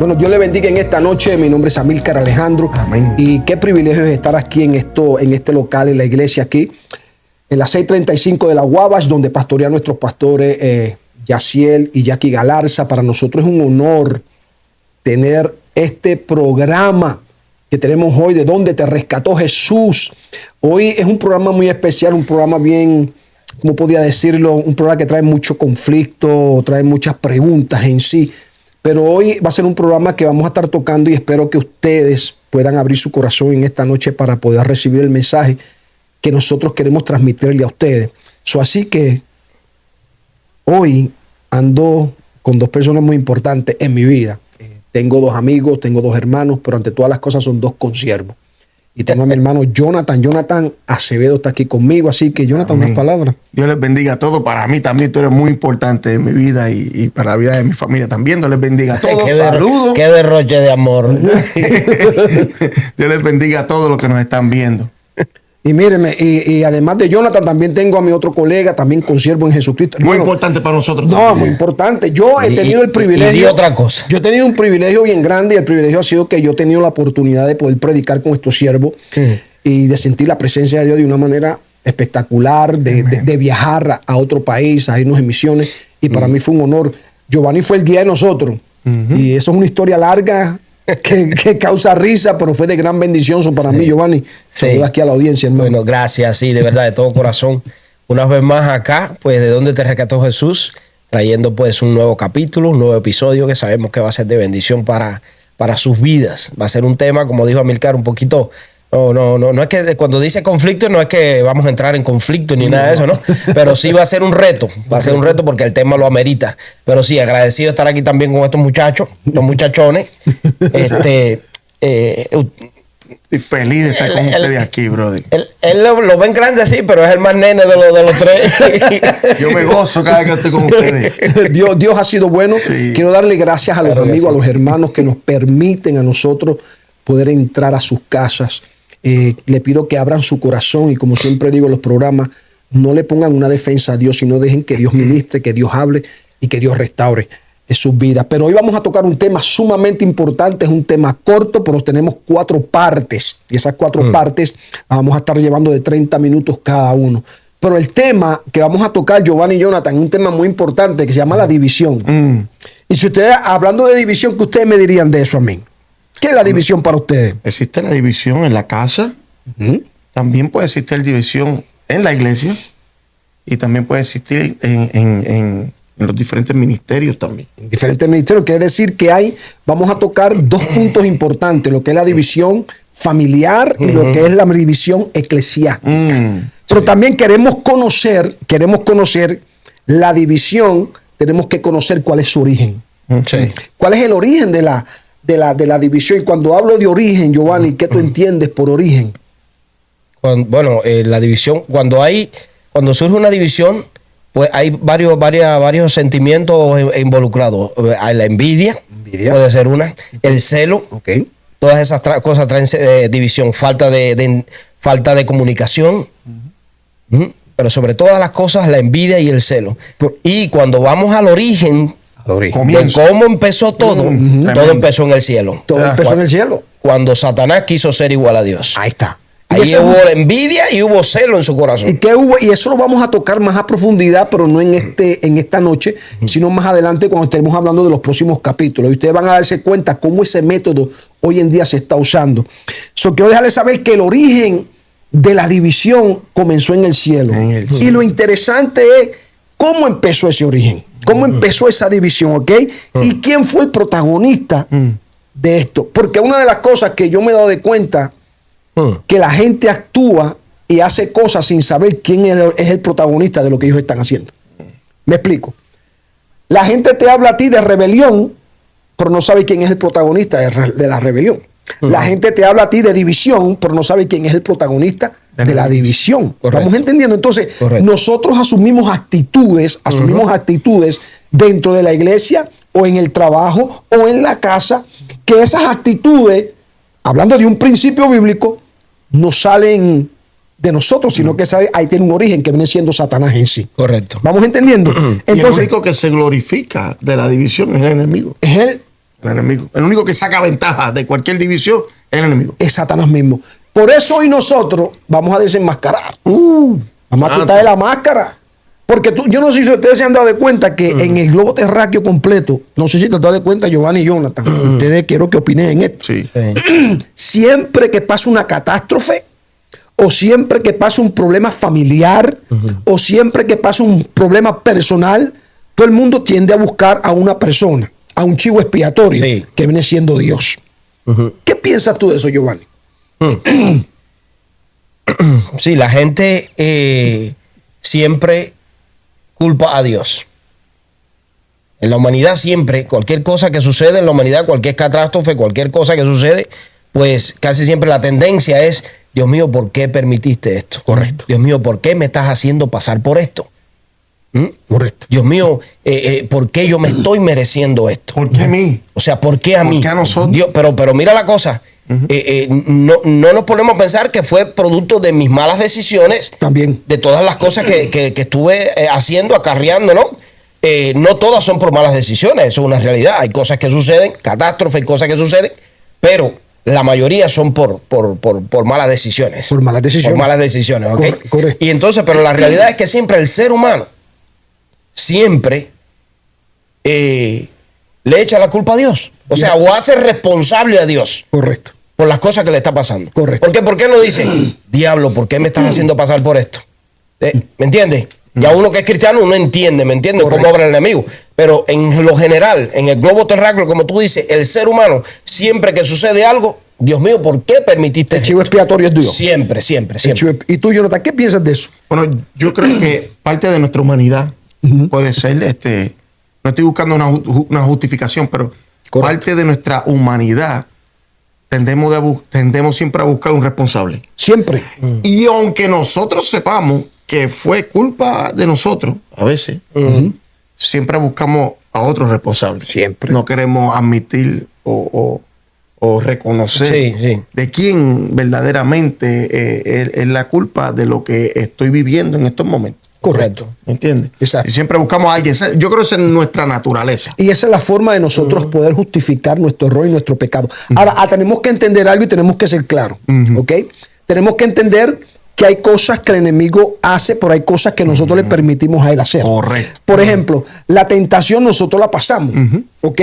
Bueno, Dios le bendiga en esta noche. Mi nombre es Amílcar Alejandro. Amén. Y qué privilegio es estar aquí en este local, en la iglesia aquí, en la 635 de la Guavas, donde pastorean nuestros pastores Yaciel y Jackie Galarza. Para nosotros es un honor tener este programa que tenemos hoy, de donde te rescató Jesús. Hoy es un programa muy especial, un programa bien, ¿cómo podía decirlo? Un programa que trae mucho conflicto, trae muchas preguntas en sí. Pero hoy va a ser un programa que vamos a estar tocando y espero que ustedes puedan abrir su corazón en esta noche para poder recibir el mensaje que nosotros queremos transmitirle a ustedes. Así que hoy ando con dos personas muy importantes en mi vida. Tengo dos amigos, tengo dos hermanos, pero ante todas las cosas son dos consiervos. Y tengo a mi hermano Jonathan Acevedo está aquí conmigo, así que Jonathan, Amén. unas palabras. Dios les bendiga a todos. Para mí también tú eres muy importante en mi vida y para la vida de mi familia también. Dios les bendiga a todos. Saludos. Qué derroche de amor. Dios les bendiga a todos los que nos están viendo. Y mírenme, y además de Jonathan, también tengo a mi otro colega, también consiervo en Jesucristo. Muy Hermano, importante para nosotros. No, también. muy importante. Yo he tenido el privilegio. Y otra cosa. Yo he tenido un privilegio bien grande y el privilegio ha sido que yo he tenido la oportunidad de poder predicar con estos siervos y de sentir la presencia de Dios de una manera espectacular, de viajar a otro país, a irnos en misiones. Y para mí fue un honor. Giovanni fue el guía de nosotros. Y eso es una historia larga que causa risa, pero fue de gran bendición para mí, Giovanni. Saludos aquí a la audiencia, hermano. Bueno, gracias, sí, de verdad, de todo corazón. Una vez más acá, pues, de donde te rescató Jesús, trayendo pues un nuevo capítulo, un nuevo episodio que sabemos que va a ser de bendición para sus vidas. Va a ser un tema, como dijo Amílcar, un poquito... No es que cuando dice conflicto, no es que vamos a entrar en conflicto ni nada de eso, ¿no? Pero sí va a ser un reto, porque el tema lo amerita. Pero sí, agradecido de estar aquí también con estos muchachos, los muchachones. Estoy feliz de estar con ustedes aquí, brother. Él lo ven grande, sí, pero es el más nene de los tres. Yo me gozo cada vez que estoy con ustedes. Dios ha sido bueno. Sí. Quiero darle gracias a los Claro que amigos, sí. a los hermanos que nos permiten a nosotros poder entrar a sus casas. Le pido que abran su corazón y, como siempre digo en los programas, no le pongan una defensa a Dios, sino dejen que Dios ministre, que Dios hable y que Dios restaure sus vidas. Pero hoy vamos a tocar un tema sumamente importante. Es un tema corto, pero tenemos 4 partes. Y esas 4 partes las vamos a estar llevando de 30 minutos cada uno. Pero el tema que vamos a tocar, Giovanni y Jonathan, es un tema muy importante que se llama la división. Y si ustedes, hablando de división, ¿qué ustedes me dirían de eso a mí? ¿Qué es la división para ustedes? Existe la división en la casa. También puede existir división en la iglesia. Y también puede existir en los diferentes ministerios también. En diferentes ministerios. Quiere decir que vamos a tocar 2 puntos importantes, lo que es la división familiar y lo que es la división eclesiástica. Pero también queremos conocer la división, tenemos que conocer cuál es su origen. Sí. ¿Cuál es el origen de la división? Y cuando hablo de origen, Giovanni, ¿qué tú entiendes por origen? La división, cuando surge una división, pues hay varios sentimientos involucrados. Hay la envidia, puede ser una, el celo, todas esas cosas traen división, falta de comunicación, pero sobre todas las cosas la envidia y el celo. Y cuando vamos al origen de cómo empezó todo, todo empezó en el cielo. Todo empezó en el cielo. Cuando Satanás quiso ser igual a Dios. Ahí está. Ahí hubo envidia y hubo celo en su corazón. ¿Y qué hubo? Y eso lo vamos a tocar más a profundidad, pero no en esta noche, sino más adelante cuando estemos hablando de los próximos capítulos. Y ustedes van a darse cuenta cómo ese método hoy en día se está usando. Quiero dejarles saber que el origen de la división comenzó en el cielo. Y lo interesante es cómo empezó ese origen, cómo empezó esa división, ¿ok? Y quién fue el protagonista de esto. Porque una de las cosas que yo me he dado de cuenta, que la gente actúa y hace cosas sin saber quién es el protagonista de lo que ellos están haciendo. Me explico. La gente te habla a ti de rebelión, pero no sabe quién es el protagonista de la rebelión. La gente te habla a ti de división, pero no sabe quién es el protagonista de la división. Correcto. ¿Estamos entendiendo? Entonces, Correcto. nosotros asumimos actitudes dentro de la iglesia o en el trabajo o en la casa, que esas actitudes, hablando de un principio bíblico, no salen de nosotros, sino que ahí tiene un origen que viene siendo Satanás en sí. Correcto. ¿Vamos entendiendo? Y el Entonces, único que se glorifica de la división es el enemigo. es él. El enemigo. El único que saca ventaja de cualquier división es el enemigo. Es Satanás mismo. Por eso hoy nosotros vamos a desenmascarar. Vamos a quitarle la máscara. Porque yo no sé si ustedes se han dado de cuenta que en el globo terráqueo completo, no sé si te has dado de cuenta, Giovanni y Jonathan, ustedes quiero que opinen en esto. Sí. Siempre que pasa una catástrofe, o siempre que pasa un problema familiar, o siempre que pasa un problema personal, todo el mundo tiende a buscar a una persona, a un chivo expiatorio, Sí. que viene siendo Dios. ¿Qué piensas tú de eso, Giovanni? Sí, la gente siempre culpa a Dios. En la humanidad siempre, cualquier cosa que sucede en la humanidad, cualquier catástrofe, cualquier cosa que sucede, pues casi siempre la tendencia es, Dios mío, ¿por qué permitiste esto? Correcto. Dios mío, ¿por qué me estás haciendo pasar por esto? Correcto. Dios mío, ¿por qué yo me estoy mereciendo esto? ¿Por qué a mí? O sea, ¿por qué a ¿Por mí? qué a nosotros? Dios, pero mira la cosa. No nos podemos pensar que fue producto de mis malas decisiones. También. De todas las cosas que estuve haciendo, acarreando, ¿no? No todas son por malas decisiones, eso es una realidad. Hay cosas que suceden, catástrofes, hay cosas que suceden, pero la mayoría son por malas decisiones. Por malas decisiones. Por malas decisiones, ¿ok? Correcto. Y entonces, pero la realidad es que siempre el ser humano, siempre le echa la culpa a Dios. O sea, o hace responsable a Dios Correcto. por las cosas que le está pasando. Correcto. ¿Por qué no dice, diablo, ¿por qué me estás haciendo pasar por esto? ¿Me entiendes? Ya uno que es cristiano, uno entiende, ¿me entiendes? Correcto. Cómo obra el enemigo. Pero en lo general, en el globo terráqueo, como tú dices, el ser humano, siempre que sucede algo, Dios mío, ¿por qué permitiste El chivo expiatorio es Dios. Siempre, siempre, El siempre. chivo- ¿Y tú, Jonathan, qué piensas de eso? Bueno, yo creo que parte de nuestra humanidad puede ser, no estoy buscando una justificación, pero Correcto. parte de nuestra humanidad tendemos siempre a buscar un responsable. Siempre. Y aunque nosotros sepamos que fue culpa de nosotros, a veces, siempre buscamos a otros responsables. Siempre. No queremos admitir o reconocer Sí, sí. de quién verdaderamente es la culpa de lo que estoy viviendo en estos momentos. Correcto. ¿Me entiendes? Exacto. Y siempre buscamos a alguien. Yo creo que esa es nuestra naturaleza. Y esa es la forma de nosotros poder justificar nuestro error y nuestro pecado. Ahora, tenemos que entender algo y tenemos que ser claros. ¿Ok? Tenemos que entender que hay cosas que el enemigo hace, pero hay cosas que nosotros le permitimos a él hacer. Correcto. Por ejemplo, la tentación nosotros la pasamos. ¿Ok?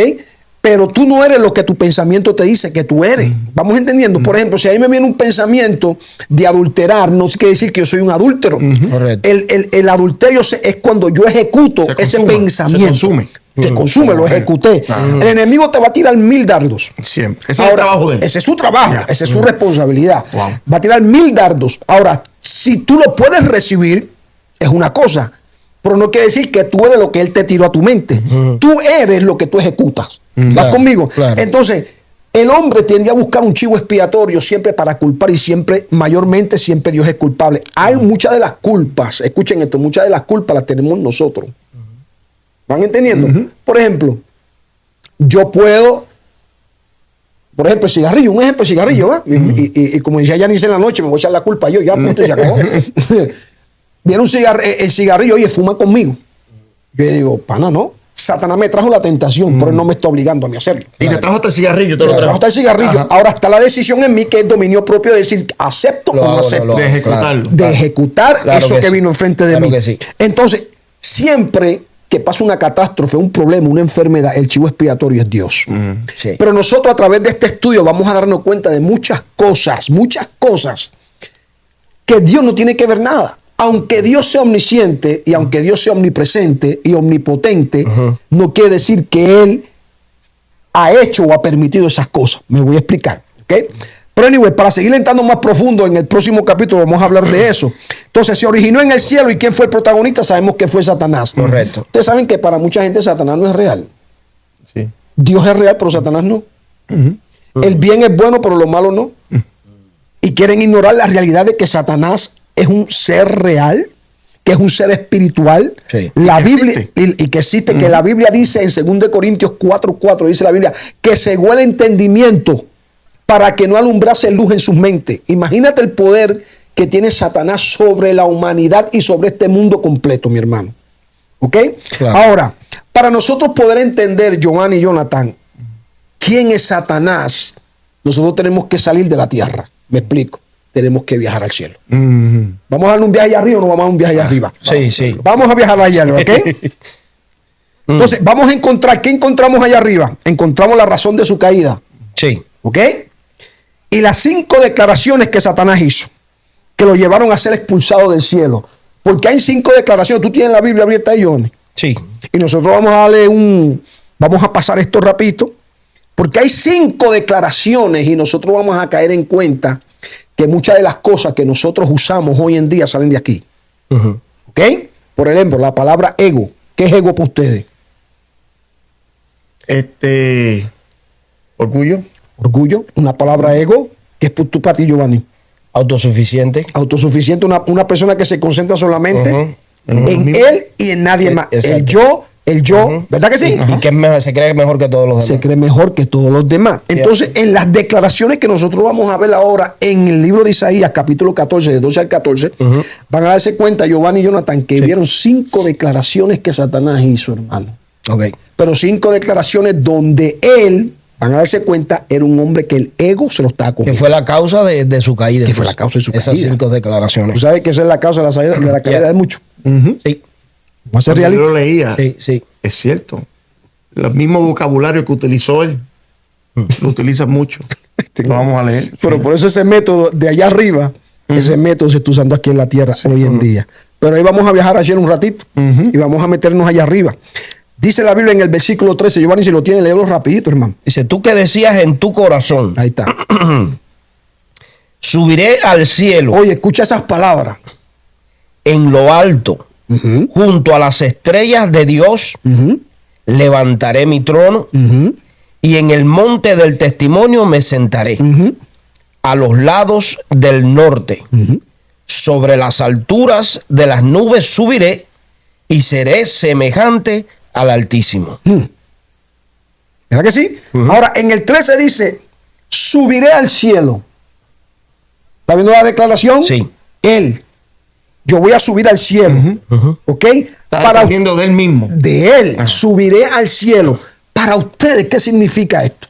Pero tú no eres lo que tu pensamiento te dice que tú eres. Vamos entendiendo. Por ejemplo, si a mí me viene un pensamiento de adulterar, no quiere decir que yo soy un adúltero. Correcto. El adulterio es cuando yo ejecuto Se ese consume, pensamiento. se consume. Se consume, lo ejecuté. El enemigo te va a tirar 1000 dardos. Siempre. Ese es el trabajo de él. Ese es su trabajo, Ya. esa es su responsabilidad. Wow. Va a tirar 1000 dardos. Ahora, si tú lo puedes recibir, es una cosa. Pero no quiere decir que tú eres lo que él te tiró a tu mente. Tú eres lo que tú ejecutas. ¿Vas Claro, conmigo? claro. Entonces, el hombre tiende a buscar un chivo expiatorio siempre para culpar y siempre, mayormente, siempre Dios es culpable. Hay muchas de las culpas, escuchen esto, muchas de las culpas las tenemos nosotros. ¿Van entendiendo? Por ejemplo, yo puedo, por ejemplo, el cigarrillo, un ejemplo, el cigarrillo, ¿va? Y como decía Yanis en la noche, me voy a echar la culpa yo, ya punto, y se acabó. Viene el cigarrillo, oye, fuma conmigo. Yo le digo, pana, no. Satanás me trajo la tentación, pero él no me está obligando a mí a hacerlo. Y te trajo hasta el cigarrillo, te lo Me trajo trajo. hasta el cigarrillo. Ajá. Ahora está la decisión en mí, que es dominio propio de decir, acepto Lo o no hago, acepto. lo De hago, ejecutarlo. claro. De ejecutar Claro eso que que sí. vino enfrente de Claro mí. que sí. Entonces, siempre que pasa una catástrofe, un problema, una enfermedad, el chivo expiatorio es Dios. Sí. Pero nosotros a través de este estudio vamos a darnos cuenta de muchas cosas que Dios no tiene que ver nada. Aunque Dios sea omnisciente y aunque Dios sea omnipresente y omnipotente, no quiere decir que Él ha hecho o ha permitido esas cosas. Me voy a explicar. ¿Ok? Pero anyway, para seguir entrando más profundo, en el próximo capítulo vamos a hablar de eso. Entonces, se originó en el cielo, y ¿quién fue el protagonista? Sabemos que fue Satanás. Correcto. Ustedes saben que para mucha gente Satanás no es real. Sí. Dios es real, pero Satanás no. El bien es bueno, pero lo malo no. Y quieren ignorar la realidad de que Satanás es un ser real, que es un ser espiritual. Sí. La Y que Biblia, existe. y que existe, que la Biblia dice en 2 Corintios 4:4, dice la Biblia, que cegó el entendimiento para que no alumbrase luz en sus mentes. Imagínate el poder que tiene Satanás sobre la humanidad y sobre este mundo completo, mi hermano. ¿Ok? Claro. Ahora, para nosotros poder entender, Giovanni y Jonathan, quién es Satanás, nosotros tenemos que salir de la tierra. Me explico. Tenemos que viajar al cielo. ¿Vamos a darle un viaje allá arriba o no vamos a dar un viaje allá arriba? Sí, sí. Vamos a viajar allá arriba, ¿ok? Entonces, vamos a encontrar, ¿qué encontramos allá arriba? Encontramos la razón de su caída. Sí. ¿Ok? Y las 5 declaraciones que Satanás hizo, que lo llevaron a ser expulsado del cielo. Porque hay 5 declaraciones. Tú tienes la Biblia abierta ahí, Johnny. Sí. Y nosotros vamos a darle vamos a pasar esto rapidito. Porque hay 5 declaraciones y nosotros vamos a caer en cuenta que muchas de las cosas que nosotros usamos hoy en día salen de aquí. ¿Ok? Por ejemplo, la palabra ego. ¿Qué es ego para ustedes? Orgullo. Orgullo, una palabra ego, que es tú para ti, Giovanni. Autosuficiente. Autosuficiente, una persona que se concentra solamente en él y en nadie más. Exacto. El yo, ¿verdad que sí? Y que se cree mejor que todos los demás. Se cree mejor que todos los demás. Entonces, en las declaraciones que nosotros vamos a ver ahora en el libro de Isaías, capítulo 14, de 12 al 14, van a darse cuenta, Giovanni y Jonathan, que vieron 5 declaraciones que Satanás hizo, hermano. Ok. Pero 5 declaraciones donde él, van a darse cuenta, era un hombre que el ego se lo estaba comiendo. Que fue la causa de su caída. Que fue la causa de su Esas caída. 5 declaraciones. Tú sabes que esa es la causa de la caída de muchos. Sí. Vamos a ser Yo realistas. lo leía. Sí, sí. Es cierto. El mismo vocabulario que utilizó él, lo utiliza mucho. Lo vamos a leer. Pero por eso ese método de allá arriba, ese método se está usando aquí en la tierra hoy en día. Pero ahí vamos a viajar ayer un ratito y vamos a meternos allá arriba. Dice la Biblia en el versículo 13, Giovanni, si lo tiene, léelo rapidito, hermano. Dice, tú que decías en tu corazón, Ahí está. subiré al cielo Oye, escucha esas palabras. en lo alto, Ujú, junto a las estrellas de Dios, ujú, levantaré mi trono ujú, y en el monte del testimonio me sentaré, ujú, a los lados del norte. ujú. Sobre las alturas de las nubes subiré y seré semejante al Altísimo. ¿Verdad que sí? Ahora, en el 13 dice, subiré al cielo. ¿Está viendo la declaración? Sí. Él. Yo voy a subir al cielo. ¿Ok? Está dependiendo de él mismo. De él. Subiré al cielo. Para ustedes, ¿qué significa esto?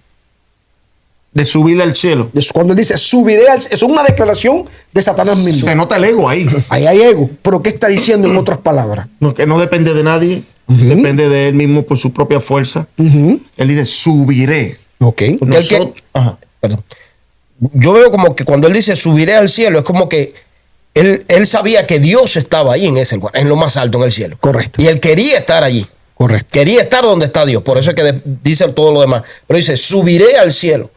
De subirle al cielo. Cuando él dice, subiré al cielo. Eso es una declaración de Satanás mismo. Se nota el ego ahí. Ahí hay ego. Pero ¿qué está diciendo en otras palabras? No, que no depende de nadie. Depende de él mismo por su propia fuerza. Él dice, subiré. Ok. Porque el que- Nosotros- Ajá. Perdón. Yo veo como que cuando él dice subiré al cielo, es como que él sabía que Dios estaba ahí en ese lugar, en lo más alto, en el cielo. Correcto. Y él quería estar allí. Correcto. Quería estar donde está Dios. Por eso es que dice todo lo demás. Pero dice, subiré al cielo.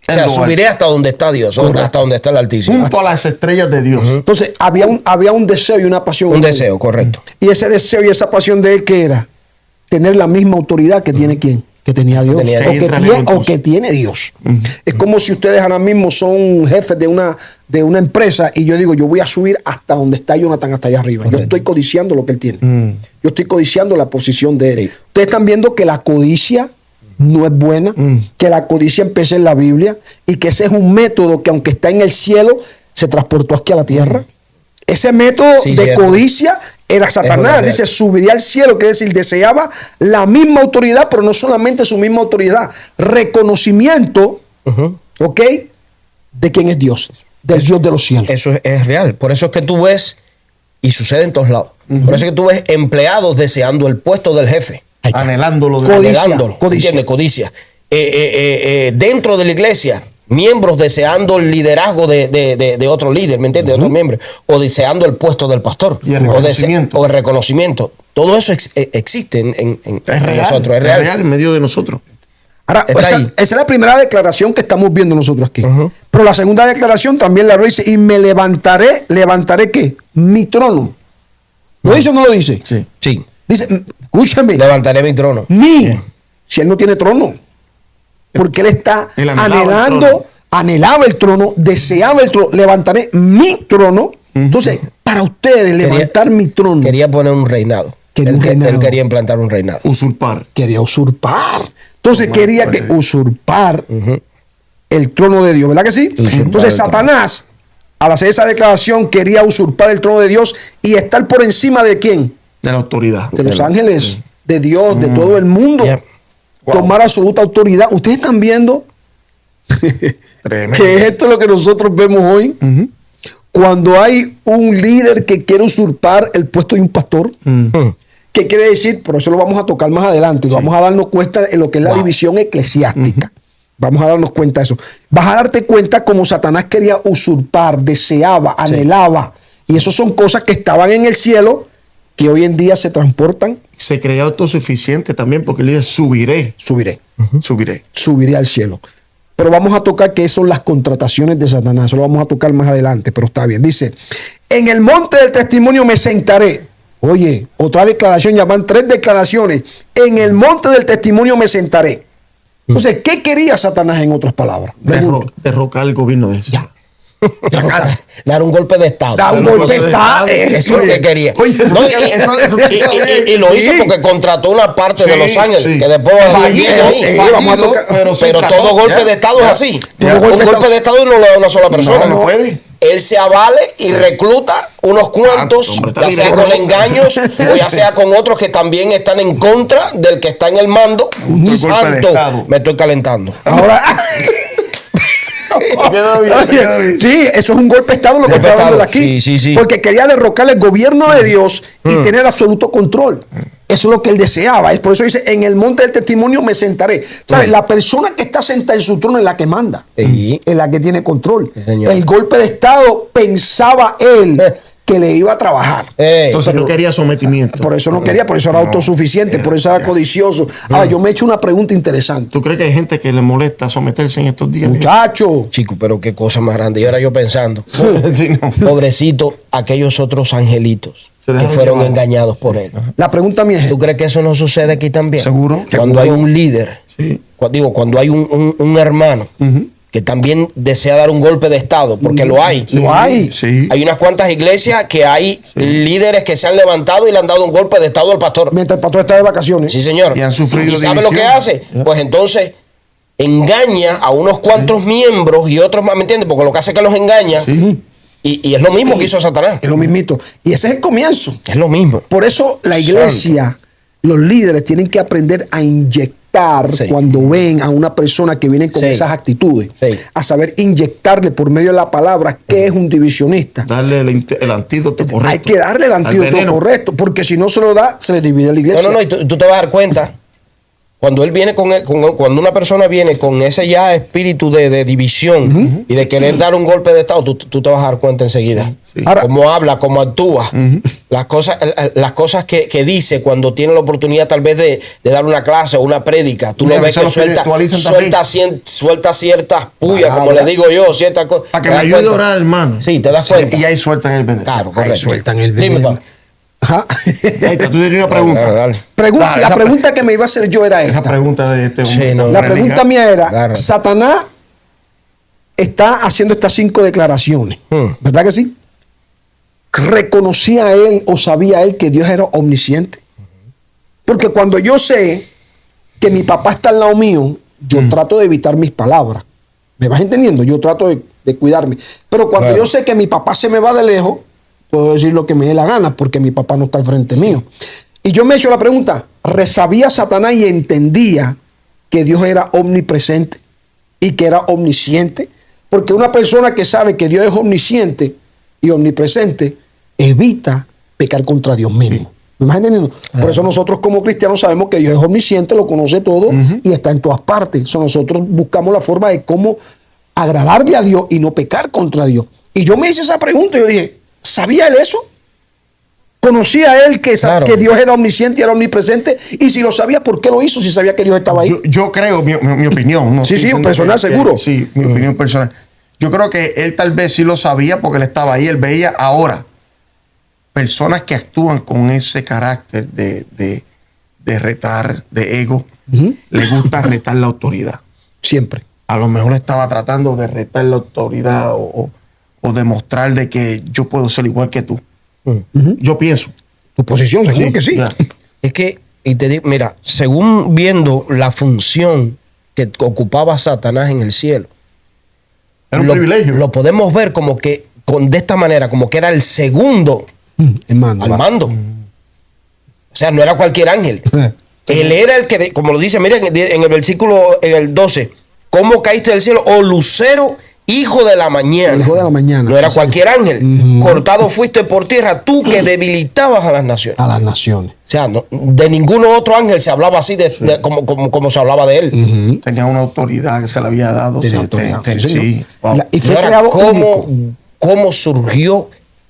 O sea, En lo subiré hasta donde está Dios, hasta donde está el Altísimo. Junto a las estrellas de Dios. Entonces, había un deseo y una pasión. Un deseo, correcto. Y ese deseo y esa pasión de él, ¿qué era? Tener la misma autoridad que tiene quién? Que tenía Dios. Tenía o, Dios. que Entra en tiene, el o impulso. que tiene Dios. Es como si ustedes ahora mismo son jefes de una empresa y yo digo, yo voy a subir hasta donde está Jonathan, hasta allá arriba. Yo estoy codiciando lo que él tiene. Yo estoy codiciando la posición de él. Sí. Ustedes están viendo que la codicia no es buena, que la codicia empieza en la Biblia y que ese es un método que aunque está en el cielo, se transportó aquí a la tierra. Ese método Sí, de cierto. codicia era Satanás. verdad. Dice, subiría al cielo, quiere decir, deseaba la misma autoridad, pero no solamente su misma autoridad, reconocimiento, ¿ok? De quién es Dios, del Dios de los cielos. Eso es real. Por eso es que tú ves, y sucede en todos lados, por eso es que tú ves empleados deseando el puesto del jefe. Ahí está. Anhelándolo de Codicia. Anhelándolo, Codicia. ¿entiendes? Codicia. Dentro de la iglesia, miembros deseando el liderazgo de otro líder, ¿me entiendes? De otro miembro. O deseando el puesto del pastor. Y el o reconocimiento. o el reconocimiento. Todo eso existe en Es real, nosotros. Es es real. real en medio de nosotros. Ahora, Está esa ahí. es la primera declaración que estamos viendo nosotros aquí. Pero la segunda declaración también la dice, y me levantaré ¿qué? Mi trono. ¿Lo dice o no lo dice? Sí. Sí. Dice, escúchame, Levantaré mi trono. si él no tiene trono, porque él está Él anhelaba el trono. anhelaba el trono, deseaba el trono, levantaré mi trono. Entonces, para ustedes, levantar mi trono, Quería poner un reinado. Quería un reinado. Él quería implantar un reinado. Usurpar. quería usurpar. Entonces, Como quería el que poder. usurpar el trono de Dios, ¿verdad que sí? Usurpar Entonces, el trono. Satanás, al hacer esa declaración, quería usurpar el trono de Dios y estar por encima de quién? De la autoridad. De los ángeles, de Dios, de todo el mundo. Ya. tomar absoluta autoridad. Ustedes están viendo Tremendo. que esto es lo que nosotros vemos hoy. Cuando hay un líder que quiere usurpar el puesto de un pastor, ¿qué quiere decir? Por eso lo vamos a tocar más adelante. Vamos a darnos cuenta en lo que es la división eclesiástica. Vamos a darnos cuenta de eso. Vas a darte cuenta cómo Satanás quería usurpar, deseaba, anhelaba. Y eso son cosas que estaban en el cielo, que hoy en día se transportan. Se creía autosuficiente también porque él dice, subiré. Subiré al cielo. Pero vamos a tocar qué son las contrataciones de Satanás. Eso lo vamos a tocar más adelante, pero está bien. Dice, en el monte del testimonio me sentaré. Oye, otra declaración, ya van 3 declaraciones. En el monte del testimonio me sentaré. Entonces, ¿qué quería Satanás en otras palabras? Derrocar el gobierno de eso. Ya. Dar un golpe de Estado. Dar un golpe de Estado. Eso es lo que quería. Oye, No, y lo hizo porque contrató una parte de Los Ángeles, que después va a decir pero todo golpe de Estado es así. Un golpe de Estado no lo da una sola persona. No puede. Él se avale y recluta unos cuantos, ya sea con engaños o ya sea con otros que también están en contra del que está en el mando. Santo, me estoy calentando. Ahora... Sí, eso es un golpe de Estado lo que está hablando de aquí. Sí. Porque quería derrocar el gobierno de Dios y tener absoluto control. Eso es lo que él deseaba. Es por eso dice, en el monte del testimonio me sentaré. ¿Sabes? La persona que está sentada en su trono es la que manda. Es la que tiene control. El golpe de Estado pensaba él que le iba a trabajar. Entonces no quería sometimiento. Por eso no quería, por eso era autosuficiente, por eso era codicioso. Ahora, yo me he hecho una pregunta interesante. ¿Tú crees que hay gente que le molesta someterse en estos días? Muchacho. Chico, pero qué cosa más grande. Y ahora yo pensando, pobrecito, aquellos otros angelitos que fueron engañados por él. La pregunta mía es, ¿tú crees que eso no sucede aquí también? Seguro. Cuando hay un líder, cuando hay un hermano que también desea dar un golpe de Estado, porque lo hay. Lo hay. Sí. Hay unas cuantas iglesias que hay líderes que se han levantado y le han dado un golpe de Estado al pastor. Mientras el pastor está de vacaciones. Sí, señor. Y han sufrido ¿Y sabe lo que división. hace? Pues entonces engaña a unos cuantos miembros y otros más, ¿me entiendes? Porque lo que hace es que los engaña. Y es lo mismo que hizo Satanás. Es lo mismito. Y ese es el comienzo. Es lo mismo. Por eso la iglesia, los líderes tienen que aprender a inyectar cuando ven a una persona que viene con esas actitudes. A saber inyectarle por medio de la palabra qué es un divisionista. Darle el antídoto correcto. Hay que darle el antídoto correcto, porque si no se lo da, se le divide la iglesia. No, y tú te vas a dar cuenta. Cuando él viene cuando una persona viene con ese ya espíritu de división y de querer dar un golpe de Estado, tú te vas a dar cuenta enseguida. Ahora, cómo habla, cómo actúa, las cosas que dice cuando tiene la oportunidad tal vez de dar una clase o una prédica. Tú lo ves que suelta ciertas puyas, como le digo yo, ciertas cosas. Para que me ayude a orar, hermano. Sí, te das cuenta. Y ahí sueltan el veneno. Claro, correcto. ahí sueltan el veneno. Dime, pa. Ajá. Ahí está, tú tenías una pregunta. Dale. La pregunta que me iba a hacer yo era Esa esta. pregunta de este hombre. Sí, no. La pregunta mía era, Agarra. Satanás está haciendo estas 5 declaraciones, ¿verdad que sí? ¿Reconocía él o sabía él que Dios era omnisciente? Porque cuando yo sé que mi papá está al lado mío, yo trato de evitar mis palabras. ¿Me vas entendiendo? Yo trato de cuidarme. Pero cuando yo sé que mi papá se me va de lejos, puedo decir lo que me dé la gana porque mi papá no está al frente mío. Y yo me he hecho la pregunta, ¿sabía Satanás y entendía que Dios era omnipresente y que era omnisciente? Porque una persona que sabe que Dios es omnisciente y omnipresente evita pecar contra Dios mismo. ¿Me vas entendiendo? Por eso nosotros como cristianos sabemos que Dios es omnisciente, lo conoce todo y está en todas partes. Nosotros buscamos la forma de cómo agradarle a Dios y no pecar contra Dios. Y yo me hice esa pregunta y yo dije, ¿sabía él eso? ¿Conocía él que Dios era omnisciente y era omnipresente? Y si lo sabía, ¿por qué lo hizo si sabía que Dios estaba ahí? Yo creo, mi opinión. No sí, personal seguro. Sí, mi opinión personal. Yo creo que él tal vez sí lo sabía porque él estaba ahí. Él veía ahora personas que actúan con ese carácter de retar, de ego. Le gusta retar la autoridad. Siempre. A lo mejor estaba tratando de retar la autoridad o demostrar de que yo puedo ser igual que tú. Yo pienso. Tu posición, seguro que sí. Yeah. Es que, y te digo, mira, según viendo la función que ocupaba Satanás en el cielo, Era un privilegio. Lo podemos ver como que, de esta manera, como que era el segundo al mando. al mando. O sea, no era cualquier ángel. Él era el que, como lo dice, miren en el versículo, en el 12, ¿cómo caíste del cielo? Oh lucero, hijo de la mañana. Hijo de la mañana. No era cualquier ángel. Cortado fuiste por tierra, tú que debilitabas a las naciones. A las naciones. O sea, de ninguno otro ángel se hablaba así como se hablaba de él. Tenía una autoridad que se le había dado. Tenía autoridad, sí, Sí. señor. Wow. Y fue Ahora, creado único. ¿cómo surgió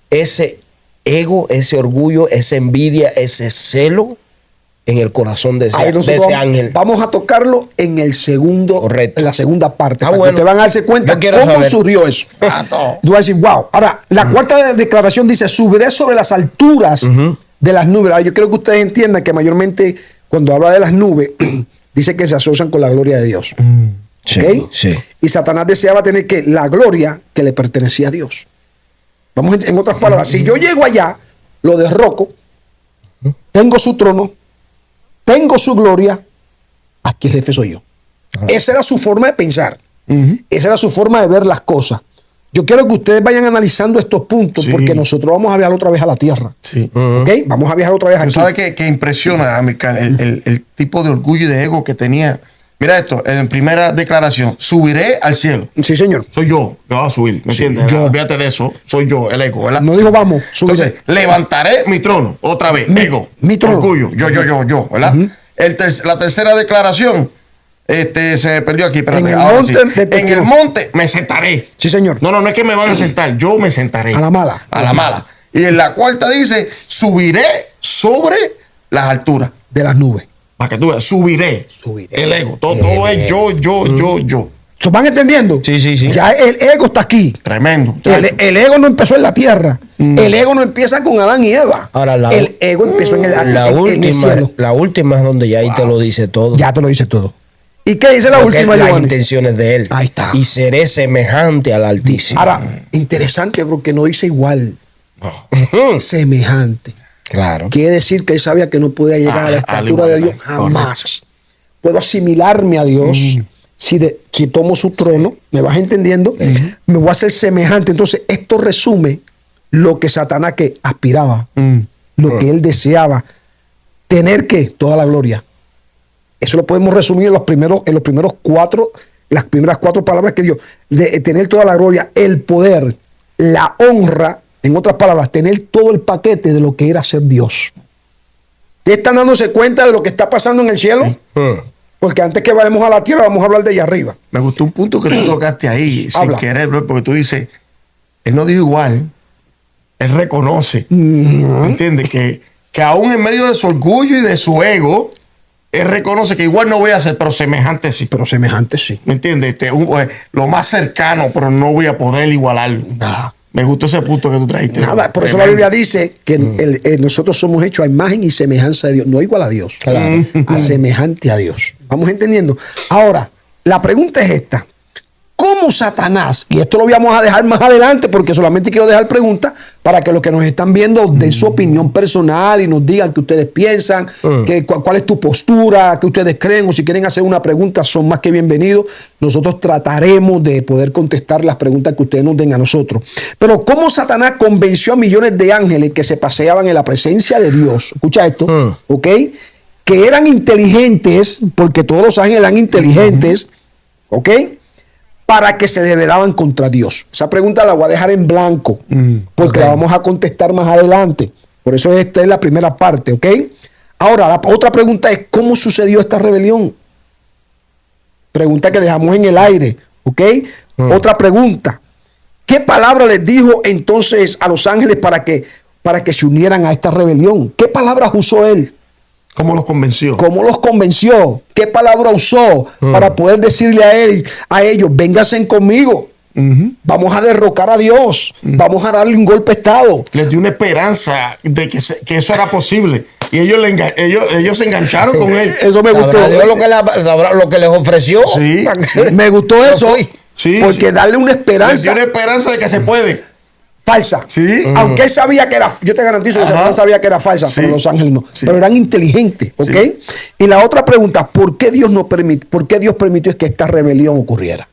ese ego, ese orgullo, esa envidia, ese celo en el corazón de Ahí nosotros ese ángel? Vamos a tocarlo en el segundo, Correcto. en la segunda parte. Ah, para bueno. que ustedes van a darse cuenta Yo quiero cómo saber. surgió eso. Tú vas a decir, wow. Ahora, la cuarta declaración dice: subiré sobre las alturas de las nubes. Ahora, yo quiero que ustedes entiendan que mayormente cuando habla de las nubes, dice que se asocian con la gloria de Dios. Sí, ¿Ok? sí. Y Satanás deseaba tener que la gloria que le pertenecía a Dios. Vamos en otras palabras, si yo llego allá, lo derroco, tengo su trono, tengo su gloria, aquí el jefe soy yo. Esa era su forma de pensar. Esa era su forma de ver las cosas. Yo quiero que ustedes vayan analizando estos puntos, Sí. porque nosotros vamos a viajar otra vez a la tierra. Sí. ¿Ok? Vamos a viajar otra vez ¿Tú aquí. sabes qué impresiona, Amilcar, el tipo de orgullo y de ego que tenía? Mira esto, en primera declaración: subiré al cielo. Sí, señor. Soy yo que va a subir, ¿me entiendes? yo. Olvídate de eso, soy yo, el ego, ¿verdad? No dijo vamos, subiré. Entonces, levantaré mi trono, otra vez, ego, mi trono. orgullo, yo, ¿verdad? La tercera declaración, se me perdió aquí, espérate, En el ahora monte sí. de tu En el trono. monte me sentaré. Sí, señor. No es que me van a sentar, yo me sentaré. A la mala. A la mala. Y en la cuarta dice: subiré sobre las alturas. De las nubes. Para que tú veas, subiré. Subiré. El ego. Todo es yo. ¿Se van entendiendo? Sí, sí, sí. Ya el ego está aquí. Tremendo. El ego no empezó en la tierra. El ego no empieza con Adán y Eva. Ahora, el ego empezó en el cielo. La última es donde ya ahí te lo dice todo. Ya te lo dice todo. ¿Y qué dice la Porque última, las Giovanni? intenciones de él. Ahí está. Y seré semejante al Altísimo. Ahora, interesante porque no dice igual. Semejante. Claro. Quiere decir que él sabía que no podía llegar a la al estatura igual, de Dios jamás. Puedo asimilarme a Dios si tomo su trono, me vas entendiendo, me voy a hacer semejante. Entonces, esto resume lo que Satanás que aspiraba, lo que él deseaba, tener que toda la gloria. Eso lo podemos resumir en las primeras cuatro palabras que dio, de tener toda la gloria, el poder, la honra, en otras palabras, tener todo el paquete de lo que era ser Dios. ¿Ustedes están dándose cuenta de lo que está pasando en el cielo? Sí. Porque antes que vayamos a la tierra, vamos a hablar de allá arriba. Me gustó un punto que tú tocaste ahí, sin Habla. querer, bro, porque tú dices, él no dijo igual, él reconoce, ¿me entiendes? Que aún en medio de su orgullo y de su ego, él reconoce que igual no voy a ser, pero semejante sí. Pero semejante sí. ¿Me entiendes? Lo más cercano, pero no voy a poder igualarlo. Nada. Me gustó ese punto que tú trajiste. Nada, por eso Tremendo. la Biblia dice que nosotros somos hechos a imagen y semejanza de Dios, no igual a Dios, Claro. a semejante a Dios. Vamos entendiendo. Ahora, la pregunta es esta: ¿cómo Satanás, y esto lo vamos a dejar más adelante porque solamente quiero dejar preguntas para que los que nos están viendo den su opinión personal y nos digan qué ustedes piensan, cuál es tu postura, qué ustedes creen, o si quieren hacer una pregunta son más que bienvenidos. Nosotros trataremos de poder contestar las preguntas que ustedes nos den a nosotros. Pero ¿cómo Satanás convenció a millones de ángeles que se paseaban en la presencia de Dios? Escucha esto, ¿ok? Que eran inteligentes, porque todos los ángeles eran inteligentes, ¿ok? Para que se rebelaban contra Dios. Esa pregunta la voy a dejar en blanco, porque la vamos a contestar más adelante. Por eso esta es la primera parte, ¿ok? Ahora, la otra pregunta es: ¿cómo sucedió esta rebelión? Pregunta que dejamos en el aire, ¿ok? Otra pregunta: ¿qué palabra les dijo entonces a los ángeles para que se unieran a esta rebelión? ¿Qué palabras usó él? ¿Cómo los convenció? ¿Cómo los convenció? ¿Qué palabra usó para poder decirle a ellos, vénganse conmigo? Vamos a derrocar a Dios. Vamos a darle un golpe de estado. Les dio una esperanza de que eso era posible. Y ellos se engancharon con él. Eso me gustó. Sabrá Dios sabrá lo que les ofreció. Sí, sí. Me gustó eso. Sí, Porque sí. darle una Les dio esperanza una esperanza de que se puede. falsa. Sí. Aunque él sabía que era, yo te garantizo que Ajá. Satanás sabía que era falsa, Sí. pero los ángeles no. Sí. Pero eran inteligentes, ¿ok? Sí. Y la otra pregunta: ¿por qué Dios permitió que esta rebelión ocurriera?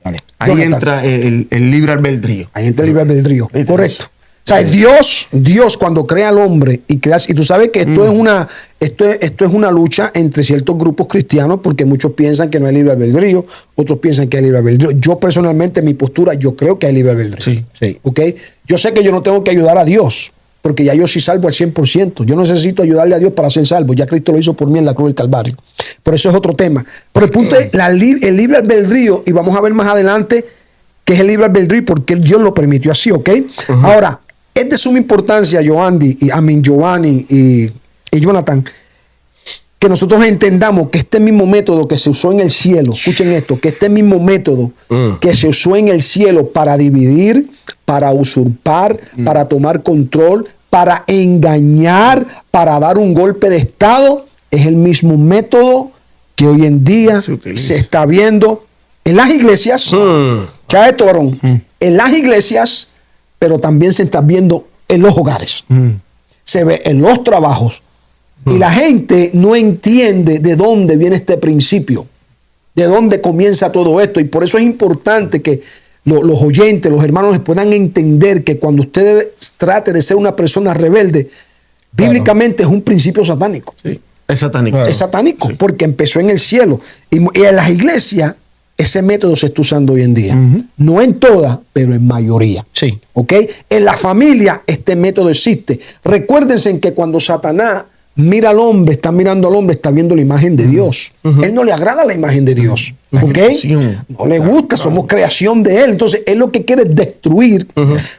Vale. Ahí Jonathan. entra el libre albedrío. Ahí entra el libre albedrío. ¿Viste? Correcto. sea, Dios cuando crea al hombre y tú sabes que esto es una lucha entre ciertos grupos cristianos, porque muchos piensan que no hay libre albedrío, otros piensan que hay libre albedrío. Yo personalmente, mi postura, yo creo que hay libre albedrío. Sí. ¿Ok? Yo sé que yo no tengo que ayudar a Dios, porque ya yo soy salvo al 100%. Yo no necesito ayudarle a Dios para ser salvo. Ya Cristo lo hizo por mí en la cruz del Calvario. Por eso es otro tema. Pero el punto es el libre albedrío, y vamos a ver más adelante qué es el libre albedrío y por qué Dios lo permitió así, ¿ok? Ahora, es de suma importancia, Giovanni y Jonathan, que nosotros entendamos que este mismo método que se usó en el cielo, escuchen esto, que este mismo método que se usó en el cielo para dividir, para usurpar, para tomar control, para engañar, para dar un golpe de estado, es el mismo método que hoy en día se está viendo en las iglesias. Ya esto, varón, en las iglesias, pero también se está viendo en los hogares. Se ve en los trabajos. Y la gente no entiende de dónde viene este principio, de dónde comienza todo esto. Y por eso es importante que los oyentes, los hermanos puedan entender que cuando usted trate de ser una persona rebelde, bíblicamente es un principio satánico. Sí. Es satánico. Es satánico, porque empezó en el cielo. Y en las iglesias, ese método se está usando hoy en día. No en todas, pero en mayoría. Sí. ¿Ok? En la familia, este método existe. Recuérdense que cuando Satanás mira al hombre, está mirando al hombre, está viendo la imagen de Dios. Él no le agrada la imagen de Dios. ¿Ok? No le gusta, somos creación de Él. Entonces, Él lo que quiere es destruir.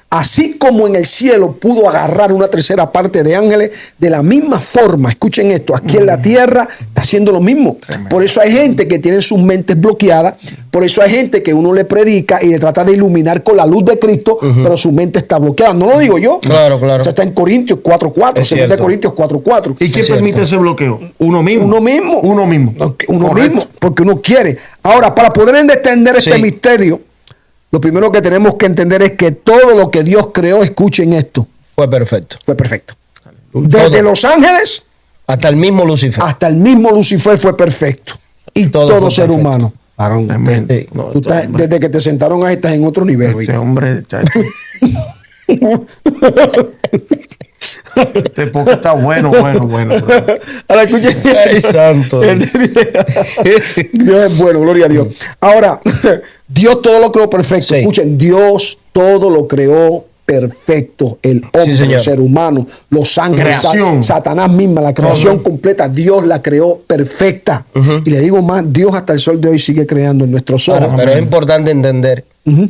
Así como en el cielo pudo agarrar una tercera parte de ángeles, de la misma forma, escuchen esto, aquí en la tierra está haciendo lo mismo. Por eso hay gente que tiene sus mentes bloqueadas, por eso hay gente que uno le predica y le trata de iluminar con la luz de Cristo, pero su mente está bloqueada. No lo digo yo. Claro, claro. Eso está en Corintios 4:4, Es de Corintios 4:4. ¿Y quién permite ese bloqueo? Uno mismo. Uno mismo. Uno mismo. Uno Correcto. mismo, porque uno quiere. Ahora, para poder entender este Sí. misterio, lo primero que tenemos que entender es que todo lo que Dios creó, escuchen esto, Fue perfecto. fue perfecto. Desde Todo. los ángeles Hasta el mismo Lucifer. hasta el mismo Lucifer fue perfecto. Y Todo todo fue ser perfecto. humano. Varón, Tremendo. Sí. No, tú este estás- hombre- desde que te sentaron ahí estás en otro nivel. este ¿oíste? hombre, chacho. Este podcast está bueno. Bro. Ahora escuchen. Ay, santo. Dios es bueno, gloria a Dios. Ahora, Dios todo lo creó perfecto. Sí. Escuchen, Dios todo lo creó perfecto. El hombre, señor. el ser humano, los ángeles, Creación. Satanás misma, la creación completa, Dios la creó perfecta. Y le digo más, Dios hasta el sol de hoy sigue creando en nuestros ojos. Ahora, pero es importante entender Ujú.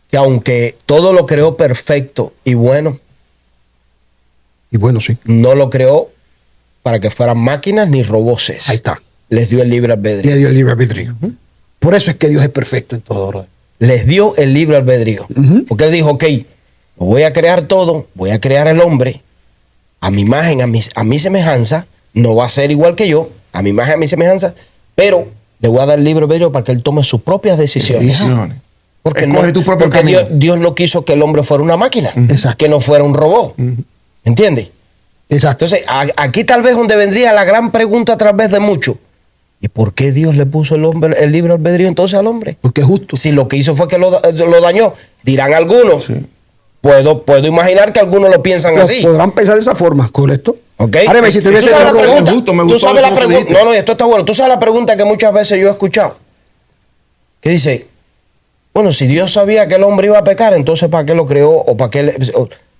que aunque todo lo creó perfecto y bueno, Y bueno, sí. no lo creó para que fueran máquinas ni roboces. Ahí está. Les dio el libre albedrío. Le dio el libre albedrío. Por eso es que Dios es perfecto en todo, brother. Les dio el libre albedrío. Porque él dijo, ok, lo voy a crear todo, voy a crear el hombre a mi imagen, a mi semejanza, no va a ser igual que yo, a mi imagen, a mi semejanza, pero le voy a dar el libre albedrío para que él tome sus propias decisiones. Decisiones. Porque, Escoge tu propio porque camino. Dios no quiso que el hombre fuera una máquina, Exacto. que no fuera un robot. ¿Entiendes? Exacto. Entonces, aquí tal vez donde vendría la gran pregunta a través de muchos. ¿Y por qué Dios le puso el libre albedrío entonces al hombre? Porque es justo. Si lo que hizo fue que lo dañó, dirán algunos. Puedo imaginar que algunos lo piensan así. Podrán pensar de esa forma, ¿correcto? ¿Ok? Ahora, si ¿Tú tuviese sabes la otro robot, pregunta? me ¿Tú gustó sabes eso la que pregunta? dijiste. No, esto está bueno. Tú sabes la pregunta que muchas veces yo he escuchado. Que dice, bueno, si Dios sabía que el hombre iba a pecar, entonces ¿para qué lo creó? O para qué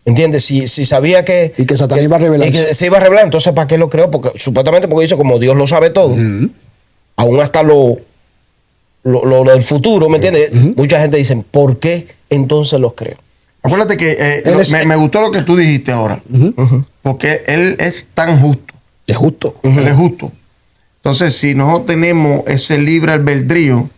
¿entiendes? Si sabía que... Y que Satanás iba a revelarse. y que se iba a revelar, entonces ¿para qué lo creó? Porque supuestamente porque dice, como Dios lo sabe todo, aún hasta lo del futuro, ¿me entiendes? Mucha gente dice, ¿por qué entonces los creó? Acuérdate que Él es- me gustó lo que tú dijiste ahora. Porque él es tan justo. es justo. Él es justo. Entonces, si nosotros tenemos ese libre albedrío,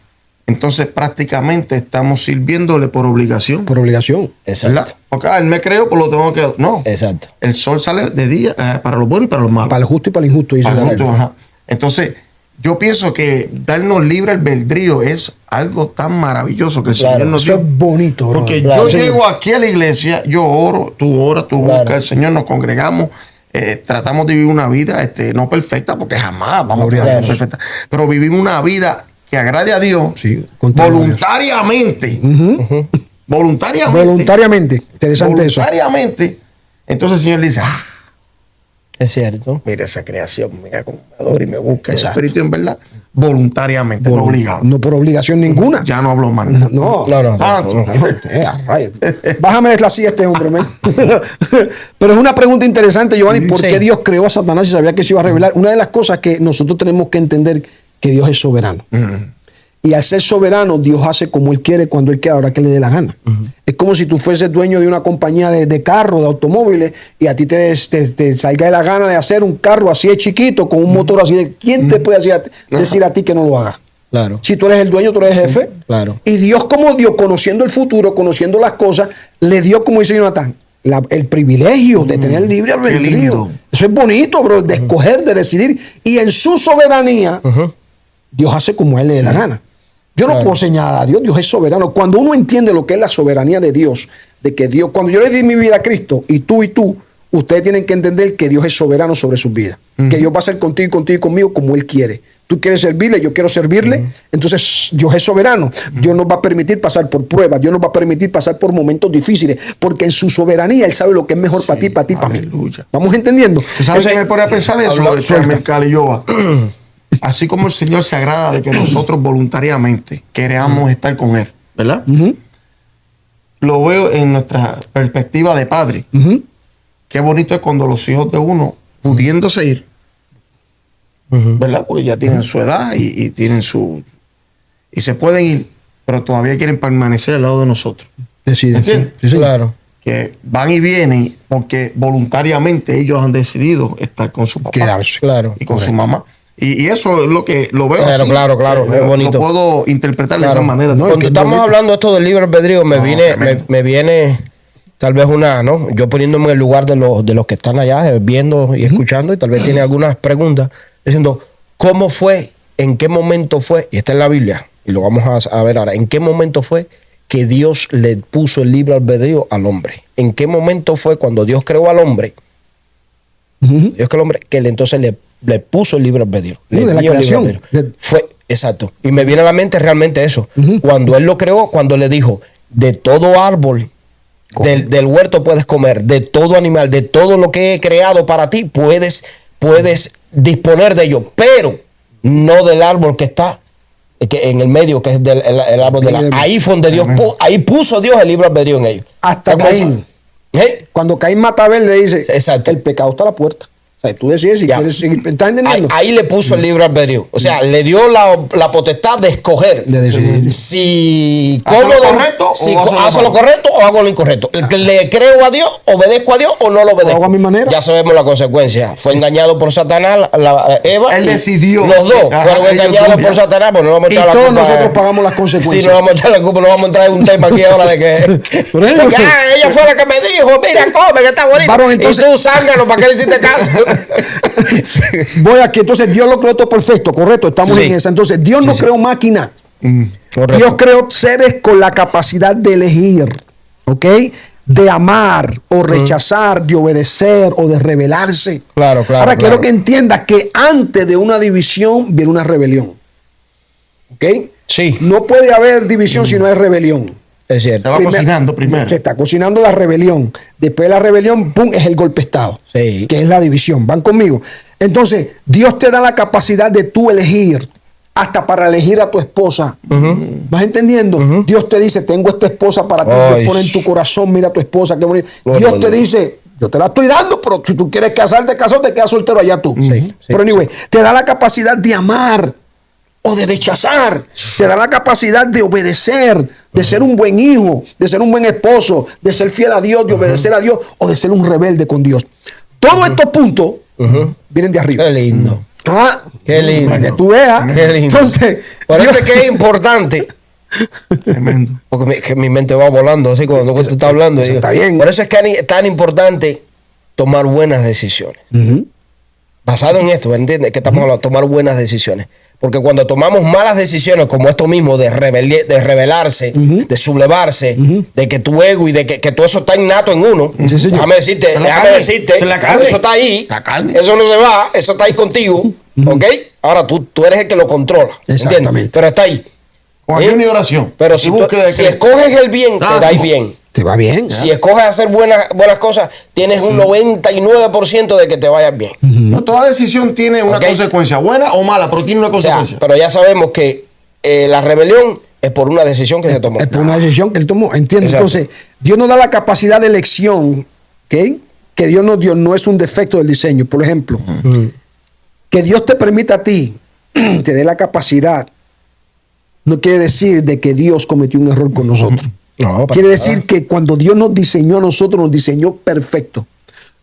entonces prácticamente estamos sirviéndole por obligación. Por obligación. Exacto. ¿Verdad? Porque él me creó, pues lo tengo que... No. Exacto. El sol sale de día para los buenos y para los malos. Para el justo y para el injusto, dice Para la el justo, Biblia. ajá. Entonces, yo pienso que darnos libre albedrío es algo tan maravilloso que el Claro. Señor nos Eso dio. es bonito, bro. Porque Claro, yo sí. llego aquí a la iglesia, yo oro, tú oras, tú Claro. buscas al Señor, nos congregamos, tratamos de vivir una vida no perfecta, porque jamás vamos Gloria a a tener Dios. perfecta, pero vivimos una vida que agrade a Dios Sí, con todo voluntariamente. voluntariamente. Interesante eso. Voluntariamente. Entonces el Señor le dice, Es cierto. mira esa creación, mira cómo me adora y me busca el Exacto. Espíritu en verdad. Voluntariamente, no obligado. No por obligación ninguna. Ya no hablo más. No. Tanto. Rayos. Bájame la silla este hombre, man. Pero es una pregunta interesante, Giovanni. ¿Por qué Dios creó a Satanás si sabía que se iba a revelar? Una de las cosas que nosotros tenemos que entender que Dios es soberano. Y al ser soberano, Dios hace como Él quiere, cuando Él quiere, ahora que le dé la gana. Es como si tú fueses dueño de una compañía de carros, de automóviles, y a ti te salga de la gana de hacer un carro así de chiquito, con un motor así de... ¿Quién te puede decir a ti que no lo hagas? Claro. Si tú eres el dueño, tú eres el jefe. Claro. Y Dios, como Dios, conociendo el futuro, conociendo las cosas, le dio, como dice Jonathan, el privilegio de tener libre albedrío. Eso es bonito, bro, de escoger, de decidir. Y en su soberanía, Dios hace como Él le dé la gana. Yo no puedo señalar a Dios, Dios es soberano. Cuando uno entiende lo que es la soberanía de Dios, de que Dios, cuando yo le di mi vida a Cristo, y tú, ustedes tienen que entender que Dios es soberano sobre sus vidas. Que Dios va a ser contigo y conmigo como Él quiere. Tú quieres servirle, yo quiero servirle. Entonces Dios es soberano. Dios nos va a permitir pasar por pruebas. Dios nos va a permitir pasar por momentos difíciles. Porque en su soberanía Él sabe lo que es mejor para ti, para mí. ¿Vamos entendiendo? ¿Tú sabes qué me pone a pensar eso? Así como el Señor se agrada de que nosotros voluntariamente queramos estar con Él, ¿verdad? Lo veo en nuestra perspectiva de padre. Qué bonito es cuando los hijos de uno, pudiéndose ir, ¿verdad? Porque ya tienen su edad y tienen su... Y se pueden ir, pero todavía quieren permanecer al lado de nosotros. Deciden. Sí, claro. Que van y vienen porque voluntariamente ellos han decidido estar con su papá. Quedarse. Claro. Y con su mamá. Y eso es lo que lo veo así. Claro, es bonito. Lo puedo interpretar de esa manera. No, Cuando estamos hablando esto del libre albedrío, me viene tal vez ¿no? Yo poniéndome en el lugar de los que están allá viendo y escuchando, y tal vez tiene algunas preguntas diciendo, ¿cómo fue? ¿En qué momento fue? Y está en la Biblia, y lo vamos a ver ahora. ¿En qué momento fue que Dios le puso el libre albedrío al hombre? ¿En qué momento fue cuando Dios creó al hombre? Dios creó al hombre, que entonces le puso el libre albedrío. De la creación. Fue, exacto. Y me viene a la mente realmente eso. Cuando Él lo creó, cuando le dijo, de todo árbol del huerto puedes comer, de todo animal, de todo lo que he creado para ti, puedes disponer de ello, pero no del árbol que está en el medio, que es el árbol de la... Ahí fue donde Dios ahí puso Dios el libre albedrío en ellos. Hasta Caín. Cuando Caín mata a Abel, le dice, exacto, el pecado está a la puerta. O sea, tú decides si quieres seguir. ¿Estás entendiendo? Ahí le puso el libre albedrío. O sea, le dio la potestad de escoger. De decidir. Si ¿Hago lo correcto hago lo correcto o hago lo incorrecto? ¿Le creo a Dios, obedezco a Dios o no lo obedezco? Hago a mi manera. Ya sabemos la consecuencia. Fue engañado por Satanás, Eva. Él decidió. Los dos fueron engañados por Satanás. Pues no vamos a echar la culpa. Todos nosotros pagamos las consecuencias. Sí, no vamos a echar la culpa. No vamos a entrar en un tema aquí ahora de que ella fue la que me dijo, mira, come, que está bonito. Varón, entonces, y tú, zángano, ¿para qué le hiciste caso? Voy aquí, entonces Dios lo creó todo perfecto, correcto, estamos en esa. Entonces Dios no creó máquinas. Dios creó seres con la capacidad de elegir, ¿ok? De amar o rechazar, de obedecer o de rebelarse. Claro. Ahora quiero que entiendas que antes de una división viene una rebelión, ¿ok? Sí. No puede haber división si no hay rebelión. Es cierto. Se va cocinando primero. Se está cocinando la rebelión. Después de la rebelión, ¡pum!, es el golpe de Estado. Sí. Que es la división. ¿Van conmigo? Entonces, Dios te da la capacidad de tú elegir, hasta para elegir a tu esposa. ¿Vas entendiendo? Dios te dice, tengo esta esposa para ti. Dios pone en tu corazón, mira a tu esposa, qué bonito. Dios te dice, yo te la estoy dando, pero si tú quieres casarte, te quedas soltero allá tú. Pero anyway, te da la capacidad de amar o de rechazar. Te da la capacidad de obedecer, de ser un buen hijo, de ser un buen esposo, de ser fiel a Dios, de obedecer a Dios, o de ser un rebelde con Dios. Todos estos puntos vienen de arriba. Qué lindo. Qué lindo. Para que tú veas. Qué lindo. Entonces, por eso es que es importante. Tremendo. Porque mi mente va volando así cuando tú estás hablando. Eso está bien. Por eso es que es tan importante tomar buenas decisiones. Basado en esto, ¿entiendes? Que estamos hablando, tomar buenas decisiones. Porque cuando tomamos malas decisiones, como esto mismo, de rebelarse, de sublevarse, de que tu ego y de que todo eso está innato en uno, déjame decirte, eso está ahí, eso no se va, eso está ahí contigo, ¿ok? Ahora tú eres el que lo controla, ¿entiendes? Pero está ahí. Con ayuno y oración. Pero si escoges el bien, te da bien. Te va bien. Si escoges hacer buenas cosas, tienes un 99% de que te vayas bien. No, toda decisión tiene una consecuencia, buena o mala, pero tiene una consecuencia. Pero ya sabemos que la rebelión es por una decisión que se tomó. Es por una decisión que él tomó, ¿entiendes? Entonces, Dios nos da la capacidad de elección, ¿ok? Que Dios nos dio, no es un defecto del diseño. Por ejemplo, que Dios te permita a ti, te dé la capacidad, no quiere decir de que Dios cometió un error con nosotros. No, quiere decir que cuando Dios nos diseñó a nosotros, nos diseñó perfecto,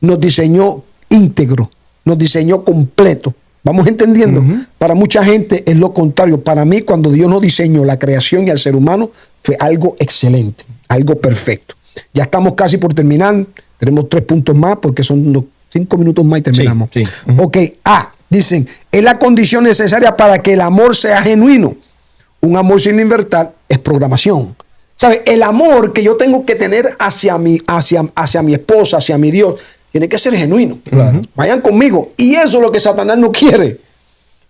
nos diseñó íntegro, nos diseñó completo. Vamos entendiendo. Para mucha gente es lo contrario. Para mí, cuando Dios nos diseñó la creación y al ser humano, fue algo excelente, algo perfecto. Ya estamos casi por terminar. Tenemos 3 puntos más porque son unos 5 minutos más y terminamos. Sí. Ok. Dicen, es la condición necesaria para que el amor sea genuino. Un amor sin libertad es programación. ¿Sabe? El amor que yo tengo que tener hacia mi esposa, hacia mi Dios, tiene que ser genuino. Claro. Vayan conmigo. Y eso es lo que Satanás no quiere.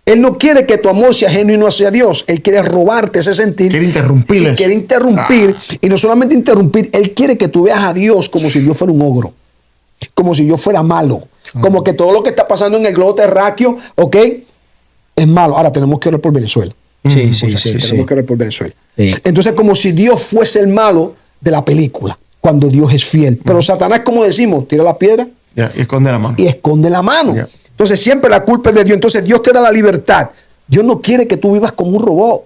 Él no quiere que tu amor sea genuino hacia Dios. Él quiere robarte ese sentir. Quiere interrumpirles. Quiere interrumpir. Y no solamente interrumpir, él quiere que tú veas a Dios como si Dios fuera un ogro. Como si yo fuera malo. Como que todo lo que está pasando en el globo terráqueo, ¿ok? Es malo. Ahora tenemos que orar por Venezuela. Sí. Tenemos que orar por Venezuela. Sí. Entonces, como si Dios fuese el malo de la película, cuando Dios es fiel. Pero Satanás, como decimos, tira la piedra y esconde la mano. Y esconde la mano. Entonces, siempre la culpa es de Dios. Entonces, Dios te da la libertad. Dios no quiere que tú vivas como un robot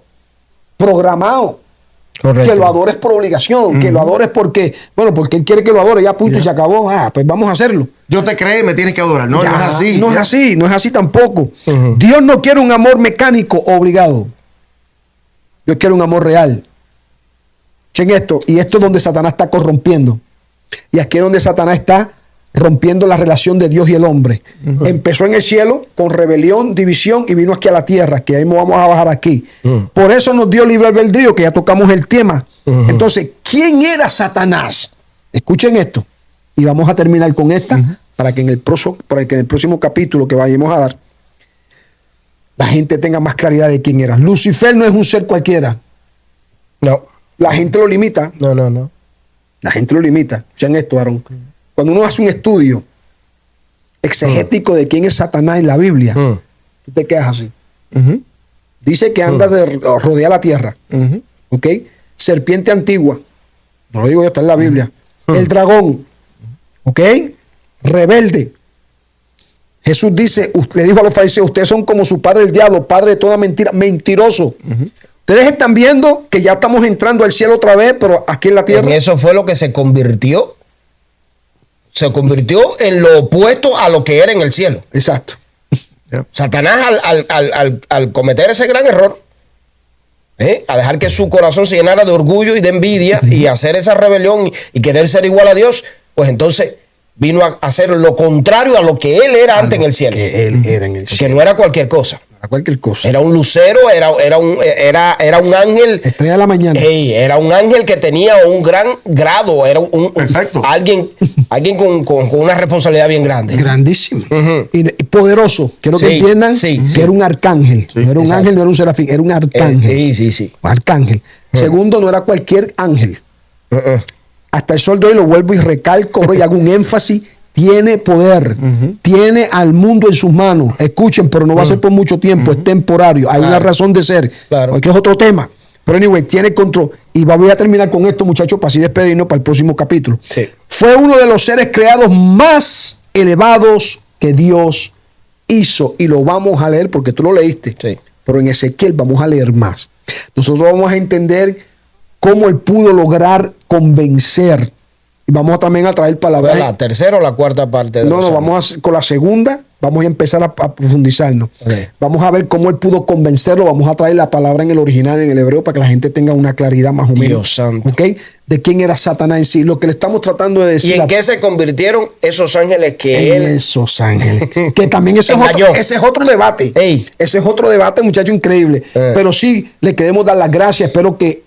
programado. Correcto. Que lo adores por obligación, que lo adores porque Él quiere que lo adore, ya punto y se acabó. Pues vamos a hacerlo. Yo te creé, me tienes que adorar. No, no es así. No es así tampoco. Dios no quiere un amor mecánico obligado. Dios quiere un amor real. Echen esto, y esto es donde Satanás está corrompiendo. Y aquí es donde Satanás está rompiendo la relación de Dios y el hombre. Empezó en el cielo con rebelión, división, y vino aquí a la tierra, que ahí vamos a bajar aquí. Por eso nos dio libre albedrío, que ya tocamos el tema. Entonces, ¿quién era Satanás? Escuchen esto. Y vamos a terminar con esta, para que en el próximo capítulo que vayamos a dar, la gente tenga más claridad de quién era. Lucifer no es un ser cualquiera. No. La gente lo limita. No. La gente lo limita. Escuchen esto, Aaron. Cuando uno hace un estudio exegético de quién es Satanás en la Biblia, tú te quedas así. Dice que anda rodea la tierra. ¿Ok? Serpiente antigua. No lo digo yo, está en la Biblia. El dragón. ¿Ok? Rebelde. Jesús dice, le dijo a los fariseos, ustedes son como su padre el diablo, padre de toda mentira, mentiroso. Ustedes están viendo que ya estamos entrando al cielo otra vez, pero aquí en la tierra. En eso fue lo que se convirtió. Se convirtió en lo opuesto a lo que era en el cielo. Exacto. Satanás al cometer ese gran error, a dejar que su corazón se llenara de orgullo y de envidia y hacer esa rebelión y querer ser igual a Dios, pues entonces vino a hacer lo contrario a lo que él era antes en el cielo. Que él era en el cielo. Que no era cualquier cosa. Cualquier cosa. Era un lucero, era un ángel. Estrella de la mañana. Era un ángel que tenía un gran grado. Era perfecto. Alguien con una responsabilidad bien grande. Grandísimo. Y poderoso. Quiero que entiendan que era un arcángel. No era un ángel, no era un serafín, era un arcángel. Sí. Arcángel. Segundo, no era cualquier ángel. Hasta el sol de hoy lo vuelvo y recalco y hago un énfasis. Tiene poder, tiene al mundo en sus manos. Escuchen, pero no va a ser por mucho tiempo, es temporario. Hay una razón de ser, porque es otro tema. Pero anyway, tiene control. Y voy a terminar con esto, muchachos, para así despedirnos para el próximo capítulo. Sí. Fue uno de los seres creados más elevados que Dios hizo. Y lo vamos a leer porque tú lo leíste. Sí. Pero en Ezequiel vamos a leer más. Nosotros vamos a entender cómo él pudo lograr convencer. Y vamos también a traer palabras. ¿Fue la tercera o la cuarta parte? Vamos con la segunda. Vamos a empezar a profundizarnos. Okay. Vamos a ver cómo él pudo convencerlo. Vamos a traer la palabra en el original, en el hebreo, para que la gente tenga una claridad más o menos. Dios santo. ¿Okay? De quién era Satanás en sí. Lo que le estamos tratando de decir. ¿Y en qué se convirtieron esos ángeles Esos ángeles. Que también ese es otro debate. Ese es otro debate, muchacho, increíble. Pero sí, le queremos dar las gracias. Espero que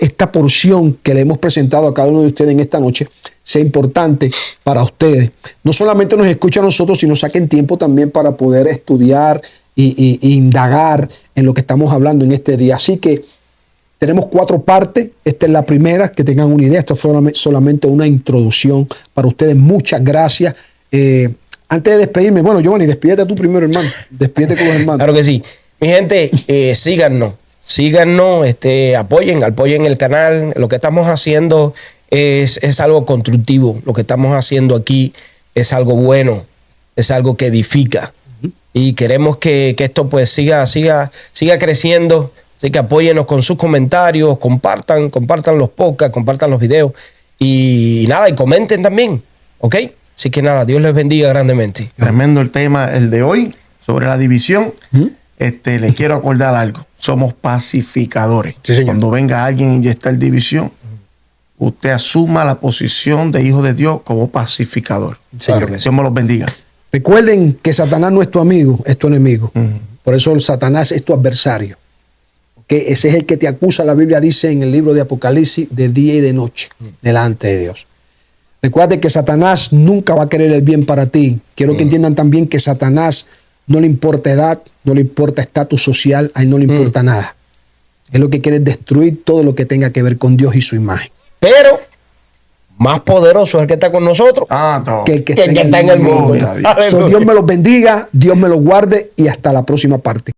esta porción que le hemos presentado a cada uno de ustedes en esta noche sea importante para ustedes. No solamente nos escuchan a nosotros, sino saquen tiempo también para poder estudiar y indagar en lo que estamos hablando en este día. Así que Tenemos 4 partes. Esta es la primera, que tengan una idea. Esto fue solamente una introducción para ustedes. Muchas gracias. Antes de despedirme, bueno, Giovanni, despídete tú primero, hermano. Despídete con los hermanos. Claro que sí. Mi gente, síganos, apoyen el canal. Lo que estamos haciendo es algo constructivo. Lo que estamos haciendo aquí es algo bueno, es algo que edifica. Y queremos que esto pues siga creciendo. Así que apóyennos con sus comentarios, compartan los podcasts, compartan los videos y nada, y comenten también, ¿ok? Así que nada, Dios les bendiga grandemente. Tremendo el tema, el de hoy, sobre la división. Les quiero acordar algo. Somos pacificadores. Sí, señor. Cuando venga alguien a inyectar división, usted asuma la posición de hijo de Dios como pacificador. Señor. Dios me los bendiga. Recuerden que Satanás no es tu amigo, es tu enemigo. Por eso el Satanás es tu adversario. Que ese es el que te acusa, la Biblia dice en el libro de Apocalipsis, de día y de noche, delante de Dios. Recuerda que Satanás nunca va a querer el bien para ti. Quiero que entiendan también que Satanás no le importa edad, no le importa estatus social, a él no le importa nada. Él lo que quiere es destruir todo lo que tenga que ver con Dios y su imagen. Pero más poderoso es el que está con nosotros Que el que está en el mundo. Gloria a Dios. So, Dios me los bendiga, Dios me los guarde y hasta la próxima parte.